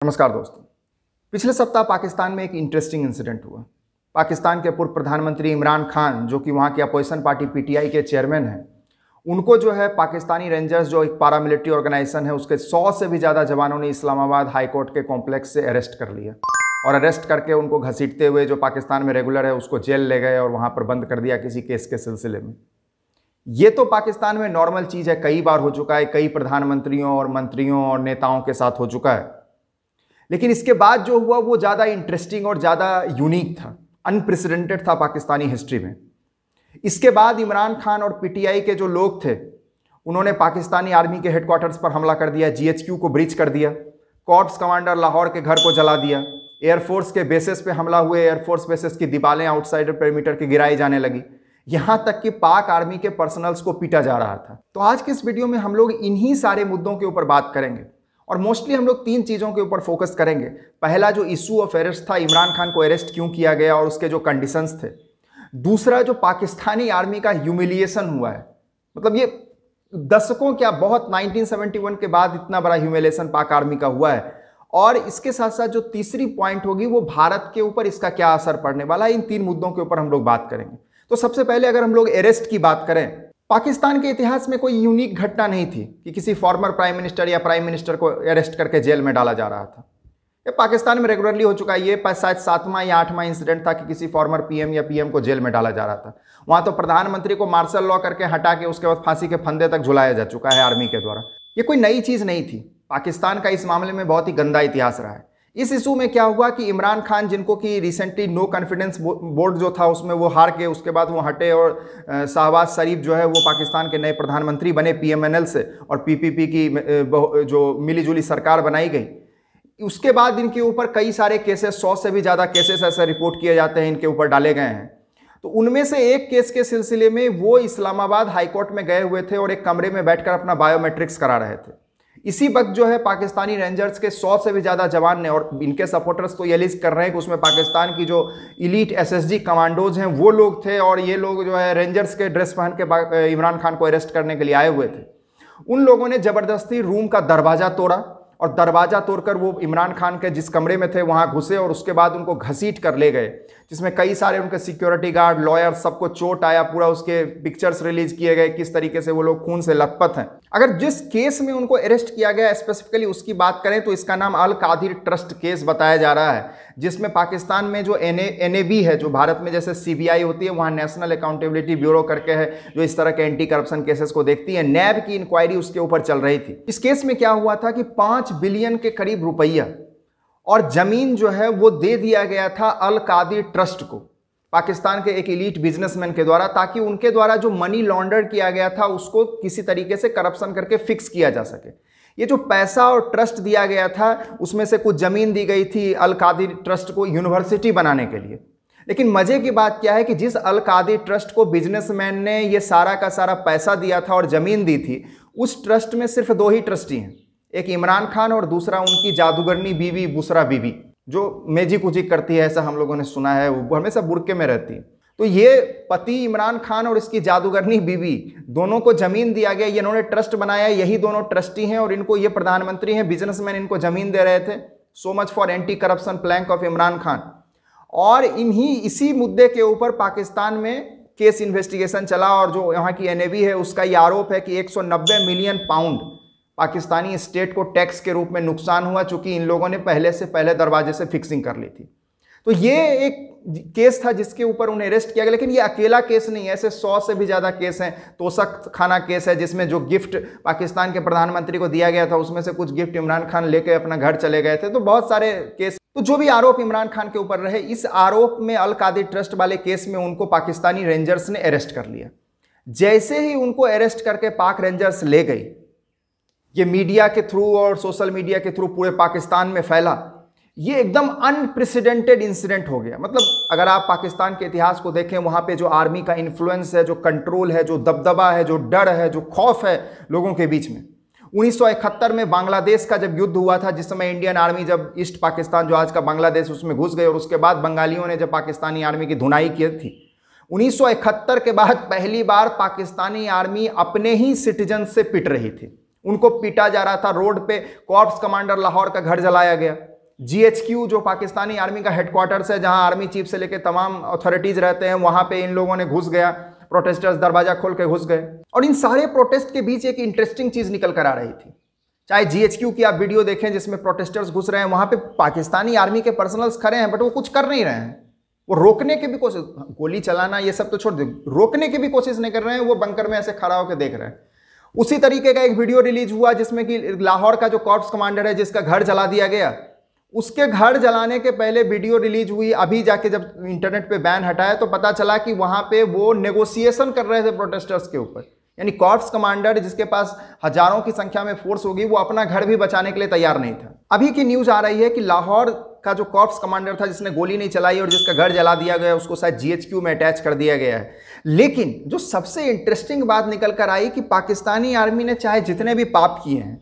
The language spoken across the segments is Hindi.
नमस्कार दोस्तों। पिछले सप्ताह पाकिस्तान में एक इंटरेस्टिंग इंसिडेंट हुआ। पाकिस्तान के पूर्व प्रधानमंत्री इमरान खान, जो कि वहाँ की अपोजिशन पार्टी पीटीआई के चेयरमैन हैं, उनको जो है पाकिस्तानी रेंजर्स, जो एक पारामिलिट्री ऑर्गेनाइजेशन है, उसके 100 से भी ज़्यादा जवानों ने इस्लामाबाद हाई कोर्ट के कॉम्प्लेक्स से अरेस्ट कर लिया और अरेस्ट करके उनको घसीटते हुए, जो पाकिस्तान में रेगुलर है, उसको जेल ले गए और वहाँ पर बंद कर दिया किसी केस के सिलसिले में। ये तो पाकिस्तान में नॉर्मल चीज़ है, कई बार हो चुका है, कई प्रधानमंत्रियों और मंत्रियों और नेताओं के साथ हो चुका है। लेकिन इसके बाद जो हुआ वो ज़्यादा इंटरेस्टिंग और ज़्यादा यूनिक था, अनप्रेसिडेंटेड था पाकिस्तानी हिस्ट्री में। इसके बाद इमरान खान और पीटीआई के जो लोग थे, उन्होंने पाकिस्तानी आर्मी के हेडक्वार्टर्स पर हमला कर दिया, जीएचक्यू को ब्रीच कर दिया, कॉर्प्स कमांडर लाहौर के घर को जला दिया, एयरफोर्स के बेसिस पे हमला हुए, एयरफोर्स बेसिस की दीवारें आउटसाइडर पेरीमीटर की गिराई जाने लगी, यहां तक कि पाक आर्मी के पर्सनल्स को पीटा जा रहा था। तो आज के इस वीडियो में हम लोग इन्हीं सारे मुद्दों के ऊपर बात करेंगे और मोस्टली हम लोग 3 चीज़ों के ऊपर फोकस करेंगे। पहला जो इशू ऑफ अरेस्ट था, इमरान खान को अरेस्ट क्यों किया गया और उसके जो कंडीशंस थे। दूसरा, जो पाकिस्तानी आर्मी का ह्यूमिलिएशन हुआ है, मतलब ये दशकों क्या, बहुत 1971 के बाद इतना बड़ा ह्यूमिलिएशन पाक आर्मी का हुआ है। और इसके साथ साथ जो तीसरी पॉइंट होगी वो भारत के ऊपर इसका क्या असर पड़ने वाला है। इन 3 मुद्दों के ऊपर हम लोग बात करेंगे। तो सबसे पहले अगर हम लोग अरेस्ट की बात करें, पाकिस्तान के इतिहास में कोई यूनिक घटना नहीं थी कि किसी फॉर्मर प्राइम मिनिस्टर या प्राइम मिनिस्टर को अरेस्ट करके जेल में डाला जा रहा था। ये पाकिस्तान में रेगुलरली हो चुका है। ये शायद 7वां या 8वां इंसिडेंट था कि किसी फॉर्मर पीएम या पीएम को जेल में डाला जा रहा था। वहां तो प्रधानमंत्री को मार्शल लॉ करके हटा के उसके बाद फांसी के फंदे तक झुलाया जा चुका है आर्मी के द्वारा। ये कोई नई चीज नहीं थी। पाकिस्तान का इस मामले में बहुत ही गंदा इतिहास रहा है। इस इशू में क्या हुआ कि इमरान खान, जिनको कि रिसेंटली नो कॉन्फिडेंस वोट जो था उसमें वो हार के उसके बाद वो हटे और शहबाज शरीफ जो है वो पाकिस्तान के नए प्रधानमंत्री बने पीएमएनएल से, और पीपीपी की जो मिलीजुली सरकार बनाई गई। उसके बाद इनके ऊपर कई सारे केसेस, 100 से भी ज़्यादा केसेस ऐसे रिपोर्ट किए जाते हैं, इनके ऊपर डाले गए हैं। तो उनमें से एक केस के सिलसिले में वो इस्लामाबाद हाईकोर्ट में गए हुए थे और एक कमरे में बैठकर अपना बायोमेट्रिक्स करा रहे थे। इसी वक्त जो है पाकिस्तानी रेंजर्स के 100 से भी ज़्यादा जवान ने, और इनके सपोर्टर्स तो ये लिस्ट कर रहे हैं कि उसमें पाकिस्तान की जो इलीट एसएसजी कमांडोज हैं वो लोग थे, और ये लोग जो है रेंजर्स के ड्रेस पहन के इमरान खान को अरेस्ट करने के लिए आए हुए थे। उन लोगों ने ज़बरदस्ती रूम का दरवाज़ा तोड़ा और दरवाज़ा तोड़कर वो इमरान खान के जिस कमरे में थे वहाँ घुसे और उसके बाद उनको घसीट कर ले गए, जिसमें कई सारे उनके सिक्योरिटी गार्ड, लॉयर, सबको चोट आया। पूरा उसके पिक्चर्स रिलीज किए गए, किस तरीके से वो लोग खून से लथपथ हैं। अगर जिस केस में उनको अरेस्ट किया गया स्पेसिफिकली उसकी बात करें तो इसका नाम अल कादिर ट्रस्ट केस बताया जा रहा है, जिसमें पाकिस्तान में जो एनएबी है, जो भारत में जैसे सीबीआई होती है, वहाँ नेशनल अकाउंटेबिलिटी ब्यूरो करके है, जो इस तरह के एंटी करप्शन केसेस को देखती है। नैब की इंक्वायरी उसके ऊपर चल रही थी। इस केस में क्या हुआ था कि 5 बिलियन के करीब रुपया और जमीन जो है वो दे दिया गया था अल कादिर ट्रस्ट को, पाकिस्तान के एक एलीट बिजनेसमैन के द्वारा, ताकि उनके द्वारा जो मनी लॉन्डर किया गया था उसको किसी तरीके से करप्शन करके फिक्स किया जा सके। ये जो पैसा और ट्रस्ट दिया गया था उसमें से कुछ जमीन दी गई थी अल कादिर ट्रस्ट को यूनिवर्सिटी बनाने के लिए। लेकिन मजे की बात क्या है कि जिस अल कादिर ट्रस्ट को बिजनेसमैन ने ये सारा का सारा पैसा दिया था और जमीन दी थी, उस ट्रस्ट में सिर्फ 2 ही ट्रस्टी हैं, एक इमरान खान और दूसरा उनकी जादूगरनी बीवी बुशरा बीबी, जो मैजिक उजिक करती है, ऐसा हम लोगों ने सुना है। वो हमेशा बुर्के में रहती है। तो ये पति इमरान खान और इसकी जादूगरनी बीवी दोनों को जमीन दिया गया, ये इन्होंने ट्रस्ट बनाया, यही दोनों ट्रस्टी हैं और इनको, ये प्रधानमंत्री हैं, बिजनेसमैन इनको जमीन दे रहे थे। So much for anti corruption plank of Imran Khan. और इसी मुद्दे के ऊपर पाकिस्तान में केस इन्वेस्टिगेशन चला और जो यहाँ की एनएबी है उसका ये आरोप है कि 190 मिलियन पाउंड पाकिस्तानी स्टेट को टैक्स के रूप में नुकसान हुआ, चूंकि इन लोगों ने पहले दरवाजे से फिक्सिंग कर ली थी। तो ये एक केस था जिसके ऊपर उन्हें अरेस्ट किया गया। लेकिन ये अकेला केस नहीं है, ऐसे 100 से भी ज़्यादा केस हैं। तोशक खाना केस है, जिसमें जो गिफ्ट पाकिस्तान के प्रधानमंत्री को दिया गया था उसमें से कुछ गिफ्ट इमरान खान लेके अपना घर चले गए थे। तो बहुत सारे केस, तो जो भी आरोप इमरान खान के ऊपर रहे, इस आरोप में अल कादिर ट्रस्ट वाले केस में उनको पाकिस्तानी रेंजर्स ने अरेस्ट कर लिया। जैसे ही उनको अरेस्ट करके पाक रेंजर्स ले गई, ये मीडिया के थ्रू और सोशल मीडिया के थ्रू पूरे पाकिस्तान में फैला। ये एकदम अनप्रेसिडेंटेड इंसिडेंट हो गया। मतलब अगर आप पाकिस्तान के इतिहास को देखें, वहाँ पे जो आर्मी का इन्फ्लुएंस है, जो कंट्रोल है, जो दबदबा है, जो डर है, जो खौफ है लोगों के बीच में। 1971 में बांग्लादेश का जब युद्ध हुआ था, जिस समय इंडियन आर्मी जब ईस्ट पाकिस्तान, जो आज का बांग्लादेश, उसमें घुस गई, और उसके बाद बंगालियों ने जब पाकिस्तानी आर्मी की धुनाई की थी, 1971 के बाद पहली बार पाकिस्तानी आर्मी अपने ही सिटीजन से पिट रही थी। उनको पीटा जा रहा था रोड पे, कॉर्प्स कमांडर लाहौर का घर जलाया गया। GHQ जो पाकिस्तानी आर्मी का हेडक्वार्टर्स है, जहां आर्मी चीफ से लेकर तमाम अथॉरिटीज रहते हैं, वहां पे इन लोगों ने घुस गया, प्रोटेस्टर्स दरवाजा खोल के घुस गए। और इन सारे प्रोटेस्ट के बीच एक इंटरेस्टिंग चीज निकल कर आ रही थी। चाहे GHQ की आप वीडियो देखें जिसमें प्रोटेस्टर्स घुस रहे हैं, वहां पे पाकिस्तानी आर्मी के पर्सनल्स खड़े हैं, बट वो कुछ कर नहीं रहे हैं। वो रोकने की भी कोशिश, गोली चलाना ये सब तो छोड़ दे, रोकने की भी कोशिश नहीं कर रहे हैं, वो बंकर में ऐसे खड़ा होकर देख रहे हैं। उसी तरीके का एक वीडियो रिलीज हुआ जिसमें कि लाहौर का जो कॉर्प्स कमांडर है जिसका घर जला दिया गया, उसके घर जलाने के पहले वीडियो रिलीज हुई। अभी जाके जब इंटरनेट पे बैन हटाया तो पता चला कि वहां पे वो नेगोशिएशन कर रहे थे प्रोटेस्टर्स के ऊपर। यानी कॉर्प्स कमांडर जिसके पास हजारों की संख्या में फोर्स होगी, वो अपना घर भी बचाने के लिए तैयार नहीं था। अभी की न्यूज आ रही है कि लाहौर का जो कॉर्प्स कमांडर था जिसने गोली नहीं चलाई और जिसका घर जला दिया गया, उसको शायद GHQ में अटैच कर दिया गया है। लेकिन जो सबसे इंटरेस्टिंग बात निकल कर आई कि पाकिस्तानी आर्मी ने चाहे जितने भी पाप किए हैं,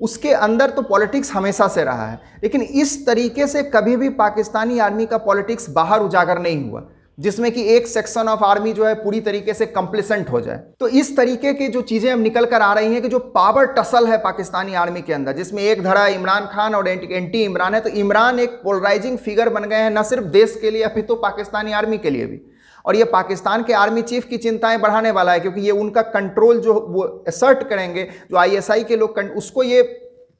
उसके अंदर तो पॉलिटिक्स हमेशा से रहा है, लेकिन इस तरीके से कभी भी पाकिस्तानी आर्मी का पॉलिटिक्स बाहर उजागर नहीं हुआ जिसमें कि एक सेक्शन ऑफ आर्मी जो है पूरी तरीके से कंप्लिसेंट हो जाए। तो इस तरीके की जो चीजें अब निकल कर आ रही हैं कि जो पावर टसल है पाकिस्तानी आर्मी के अंदर, जिसमें एक धड़ा इमरान खान और एंटी इमरान है, तो इमरान एक पोलराइजिंग फिगर बन गए हैं, न सिर्फ देश के लिए अभी तो पाकिस्तानी आर्मी के लिए भी। और ये पाकिस्तान के आर्मी चीफ की चिंताएं बढ़ाने वाला है, क्योंकि ये उनका कंट्रोल जो वो असर्ट करेंगे, जो ISI के लोग, उसको ये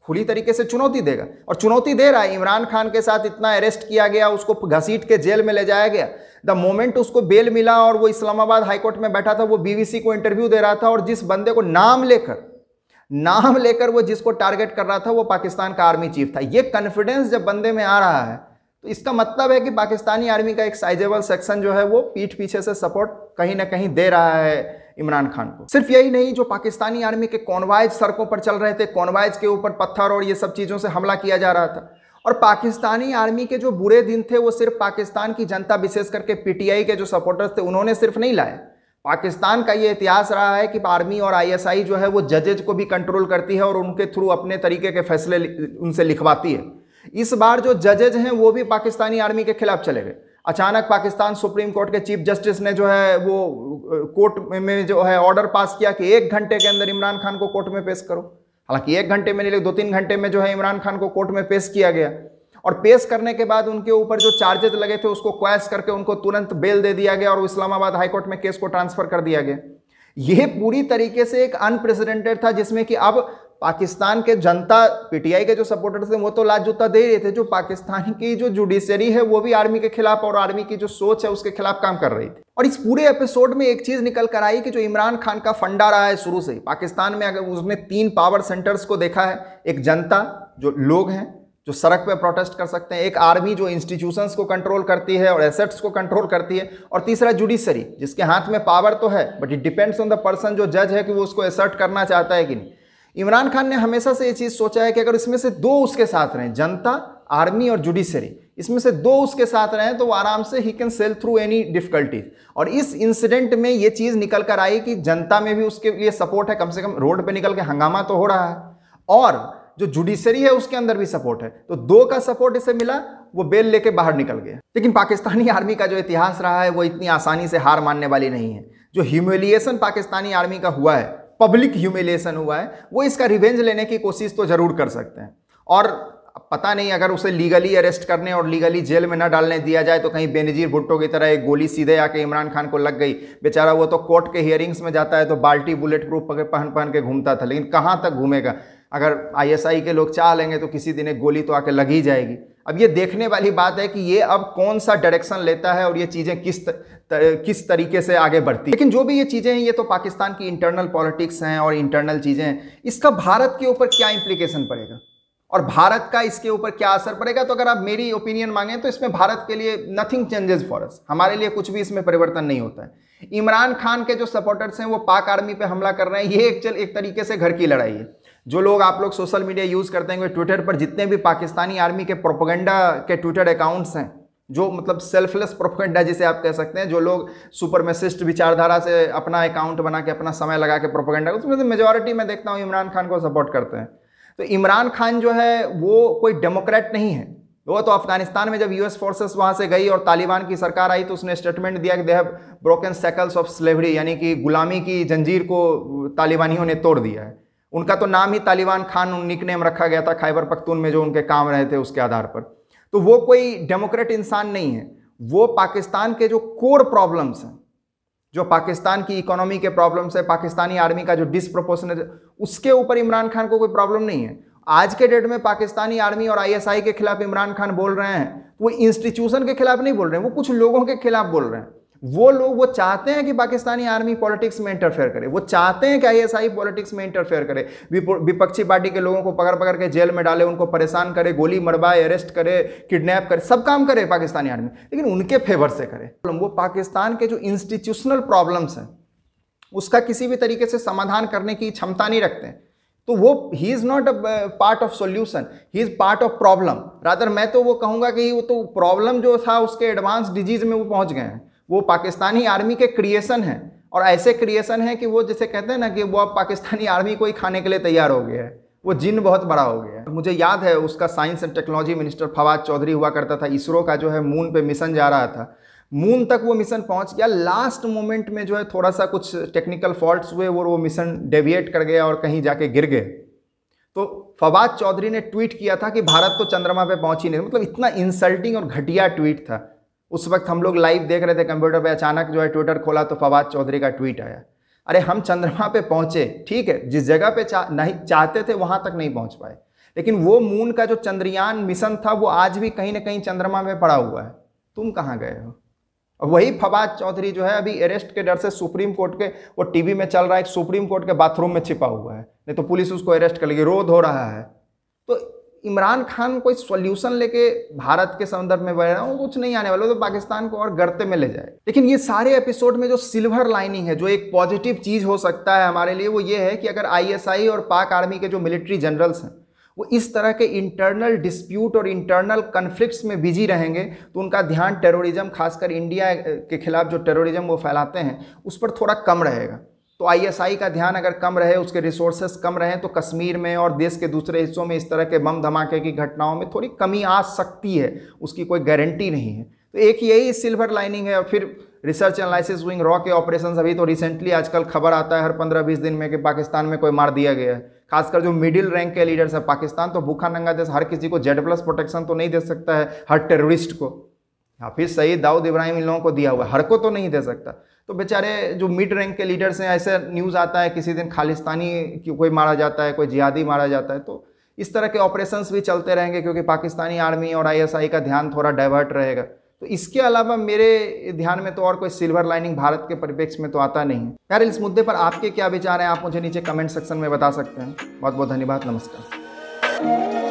खुली तरीके से चुनौती देगा और चुनौती दे रहा है। इमरान खान के साथ इतना अरेस्ट किया गया, उसको घसीट के जेल में ले जाया गया। द मोमेंट उसको बेल मिला और वो इस्लामाबाद हाईकोर्ट में बैठा था, वो BBC को इंटरव्यू दे रहा था और जिस बंदे को नाम लेकर वो जिसको टारगेट कर रहा था वो पाकिस्तान का आर्मी चीफ था। ये कॉन्फिडेंस जब बंदे में आ रहा है तो इसका मतलब है कि पाकिस्तानी आर्मी का एक साइजेबल सेक्शन जो है वो पीठ पीछे से सपोर्ट कहीं ना कहीं दे रहा है इमरान खान को। सिर्फ यही नहीं, जो पाकिस्तानी आर्मी के कॉन्वायज सड़कों पर चल रहे थे, कॉन्वायज के ऊपर पत्थर और ये सब चीज़ों से हमला किया जा रहा था। और पाकिस्तानी आर्मी के जो बुरे दिन थे वो सिर्फ पाकिस्तान की जनता, विशेष करके PTI के जो सपोर्टर्स थे, उन्होंने सिर्फ नहीं लाए। पाकिस्तान का ये इतिहास रहा है कि आर्मी और ISI जो है वो जजेज को भी कंट्रोल करती है और उनके थ्रू अपने तरीके के फैसले उनसे लिखवाती है। इस बार जो जजेज हैं वो भी पाकिस्तानी आर्मी के खिलाफ चले गए। अचानक पाकिस्तान सुप्रीम कोर्ट के चीफ जस्टिस ने जो है वो कोर्ट में जो है ऑर्डर पास किया कि 1 घंटे के अंदर इमरान खान को कोर्ट में पेश करो। हालांकि 1 घंटे में नहीं, 2-3 घंटे में जो है इमरान खान को कोर्ट में पेश किया गया और पेश करने के बाद उनके ऊपर जो चार्जेस लगे थे उसको क्वैश करके उनको तुरंत बेल दे दिया गया और इस्लामाबाद हाईकोर्ट में केस को ट्रांसफर कर दिया गया। यह पूरी तरीके से एक अनप्रेसिडेंटेड था, जिसमें कि अब पाकिस्तान के जनता, PTI के जो सपोर्टर्स थे वो तो लात जूता दे रहे थे, जो पाकिस्तान की जो जुडिशरी है वो भी आर्मी के खिलाफ और आर्मी की जो सोच है उसके खिलाफ काम कर रही थी। और इस पूरे एपिसोड में एक चीज निकल कर आई कि जो इमरान खान का फंडा रहा है शुरू से ही पाकिस्तान में, अगर उसने 3 पावर सेंटर्स को देखा है, एक जनता जो लोग हैं जो सड़क पे प्रोटेस्ट कर सकते हैं, एक आर्मी जो इंस्टीट्यूशंस को कंट्रोल करती है और एसेट्स को कंट्रोल करती है, और तीसरा जुडिशरी जिसके हाथ में पावर तो है but it depends on the person जो जज है कि वो उसको एसर्ट करना चाहता है कि नहीं। इमरान खान ने हमेशा से ये चीज़ सोचा है कि अगर इसमें से 2 उसके साथ रहें, जनता, आर्मी और जुडिशरी, इसमें से 2 उसके साथ रहें तो वो आराम से he can sell through any difficulties. और इस इंसिडेंट में ये चीज़ निकल कर आई कि जनता में भी उसके लिए सपोर्ट है, कम से कम रोड पे निकल के हंगामा तो हो रहा है, और जो जुडिशरी है उसके अंदर भी सपोर्ट है। तो 2 का सपोर्ट इसे मिला, वो बेल लेके बाहर निकल गया। लेकिन पाकिस्तानी आर्मी का जो इतिहास रहा है वो इतनी आसानी से हार मानने वाली नहीं है। जो ह्यूमिलिएशन पाकिस्तानी आर्मी का हुआ है, पब्लिक ह्यूमिलिएशन हुआ है, वो इसका रिवेंज लेने की कोशिश तो जरूर कर सकते हैं। और पता नहीं अगर उसे लीगली अरेस्ट करने और लीगली जेल में न डालने दिया जाए तो कहीं बेनजीर भुट्टो की तरह एक गोली सीधे आके इमरान खान को लग गई, बेचारा वो तो कोर्ट के हियरिंग्स में जाता है तो बाल्टी बुलेट प्रूफ पहन के घूमता था, लेकिन कहाँ तक घूमेगा। अगर ISI के लोग चाह लेंगे तो किसी दिन एक गोली तो आके लग ही जाएगी। अब ये देखने वाली बात है कि ये अब कौन सा डायरेक्शन लेता है और ये चीज़ें किस तरीके से आगे बढ़ती है। लेकिन जो भी ये चीज़ें हैं ये तो पाकिस्तान की इंटरनल पॉलिटिक्स हैं और इंटरनल चीज़ें हैं। इसका भारत के ऊपर क्या इंप्लीकेशन पड़ेगा और भारत का इसके ऊपर क्या असर पड़ेगा, तो अगर आप मेरी ओपिनियन मांगें तो इसमें भारत के लिए नथिंग चेंजेस फॉर अस, हमारे लिए कुछ भी इसमें परिवर्तन नहीं होता है। इमरान खान के जो सपोर्टर्स हैं वो पाक आर्मी पे हमला कर रहे हैं, ये एक तरीके से घर की लड़ाई है। जो लोग आप लोग सोशल मीडिया यूज़ करते हैं, ट्विटर पर जितने भी पाकिस्तानी आर्मी के प्रोपेगेंडा के ट्विटर अकाउंट्स हैं, जो मतलब सेल्फलेस प्रोपेगेंडा जिसे आप कह सकते हैं, जो लोग सुपरमेसिस्ट विचारधारा से अपना अकाउंट बना के अपना समय लगा के प्रोपेगेंडा, उसमें से मेजॉरिटी मैं देखता हूँ इमरान खान को सपोर्ट करते हैं। तो इमरान खान जो है वो कोई डेमोक्रेट नहीं है। वो तो अफगानिस्तान में जब US फोर्सेस वहाँ से गई और तालिबान की सरकार आई तो उसने स्टेटमेंट दिया कि they have broken shackles of slavery, यानी कि गुलामी की जंजीर को तालिबानियों ने तोड़ दिया है। उनका तो नाम ही तालिबान खान निक नेम रखा गया था खैबर पख्तून में जो उनके काम रहे थे उसके आधार पर। तो वो कोई डेमोक्रेट इंसान नहीं है। वो पाकिस्तान के जो कोर प्रॉब्लम्स हैं, जो पाकिस्तान की इकोनॉमी के प्रॉब्लम्स है, पाकिस्तानी आर्मी का जो डिसप्रोपोर्शनेट, उसके ऊपर इमरान खान को कोई प्रॉब्लम नहीं है। आज के डेट में पाकिस्तानी आर्मी और आईएसआई के खिलाफ इमरान खान बोल रहे हैं, वो इंस्टीट्यूशन के खिलाफ नहीं बोल रहे हैं, वो कुछ लोगों के खिलाफ बोल रहे हैं। वो लोग वो चाहते हैं कि पाकिस्तानी आर्मी पॉलिटिक्स में इंटरफेयर करे, वो चाहते हैं कि आईएसआई पॉलिटिक्स में इंटरफेयर करे, विपक्षी पार्टी के लोगों को पकड़ पकड़ के जेल में डाले, उनको परेशान करे, गोली मरवाए, अरेस्ट करे, किडनैप करे, सब काम करे पाकिस्तानी आर्मी, लेकिन उनके फेवर से करे। वो पाकिस्तान के जो इंस्टीट्यूशनल प्रॉब्लम्स हैं उसका किसी भी तरीके से समाधान करने की क्षमता नहीं रखते हैं। तो वो he is not a part of solution, he is part of problem. Rather मैं तो वो कहूँगा कि वो तो प्रॉब्लम जो था उसके एडवांस डिजीज में वो पहुँच गए हैं। वो पाकिस्तानी आर्मी के क्रिएशन हैं, और ऐसे क्रिएशन हैं कि वो जैसे कहते हैं ना कि वो अब पाकिस्तानी आर्मी को ही खाने के लिए तैयार हो गया है। वो जिन बहुत बड़ा हो गया है। मुझे याद है उसका science and technology minister Fawad Chaudhry हुआ करता था। इसरो का जो है मून पे मिशन जा रहा था, मून तक वो मिशन पहुंच गया। लास्ट मोमेंट में जो है थोड़ा सा कुछ टेक्निकल फॉल्ट्स हुए, वो मिशन डेविएट कर गया और कहीं जाके गिर गए। तो फवाद चौधरी ने ट्वीट किया था कि भारत तो चंद्रमा पे पहुंच ही नहीं। मतलब इतना इंसल्टिंग और घटिया ट्वीट था। उस वक्त हम लोग लाइव देख रहे थे कंप्यूटर पे, अचानक जो है ट्विटर खोला तो फवाद चौधरी का ट्वीट आया। अरे हम चंद्रमा पे पहुंचे, ठीक है, जिस जगह पे नहीं चाहते थे वहां तक नहीं पहुंच पाए, लेकिन वो मून का जो चंद्रयान मिशन था वो आज भी कहीं ना कहीं चंद्रमा में पड़ा हुआ है। तुम कहाँ गए हो? और वही फवाद चौधरी जो है अभी अरेस्ट के डर से सुप्रीम कोर्ट के, वो टीवी में चल रहा है, सुप्रीम कोर्ट के बाथरूम में छिपा हुआ है, नहीं तो पुलिस उसको अरेस्ट कर लेगी, रोध हो रहा है। तो इमरान खान कोई सॉल्यूशन लेके भारत के संदर्भ में बढ़ रहा है, वो कुछ नहीं आने वाला, तो पाकिस्तान को और गर्ते में ले जाए। लेकिन ये सारे एपिसोड में जो सिल्वर लाइनिंग है, जो एक पॉजिटिव चीज हो सकता है हमारे लिए, वो ये है कि अगर आईएसआई और पाक आर्मी के जो मिलिट्री जनरल्स हैं वो इस तरह के इंटरनल डिस्प्यूट और इंटरनल कन्फ्लिक्ट्स में बिजी रहेंगे तो उनका ध्यान टेररिज्म, खासकर इंडिया के खिलाफ जो टेररिज्म वो फैलाते हैं, उस पर थोड़ा कम रहेगा। तो आईएसआई का ध्यान अगर कम रहे, उसके रिसोर्सेस कम रहें, तो कश्मीर में और देश के दूसरे हिस्सों में इस तरह के बम धमाके की घटनाओं में थोड़ी कमी आ सकती है, उसकी कोई गारंटी नहीं है। तो एक यही सिल्वर लाइनिंग है। और फिर रिसर्च एनालिसिस विंग रॉ के ऑपरेशंस, अभी तो रिसेंटली आजकल खबर आता है हर 15-20 दिन में कि पाकिस्तान में कोई मार दिया गया है, खासकर जो मिडिल रैंक के लीडर्स है। पाकिस्तान तो भूखा नंगा देश, हर किसी को Z+ प्रोटेक्शन तो नहीं दे सकता है, हर टेररिस्ट को, हाफिज सईद, दाऊद इब्राहिम, इन लोगों को दिया हुआ है, हर को तो नहीं दे सकता। तो बेचारे जो मिड रैंक के लीडर्स हैं, ऐसे न्यूज़ आता है किसी दिन खालिस्तानी कोई मारा जाता है, कोई जिहादी मारा जाता है। तो इस तरह के ऑपरेशंस भी चलते रहेंगे क्योंकि पाकिस्तानी आर्मी और आईएसआई का ध्यान थोड़ा डाइवर्ट रहेगा। तो इसके अलावा मेरे ध्यान में तो और कोई सिल्वर लाइनिंग भारत के परिप्रेक्ष्य में तो आता नहीं है। यार इस मुद्दे पर आपके क्या विचार हैं, आप मुझे नीचे कमेंट सेक्शन में बता सकते हैं। बहुत बहुत धन्यवाद, नमस्कार।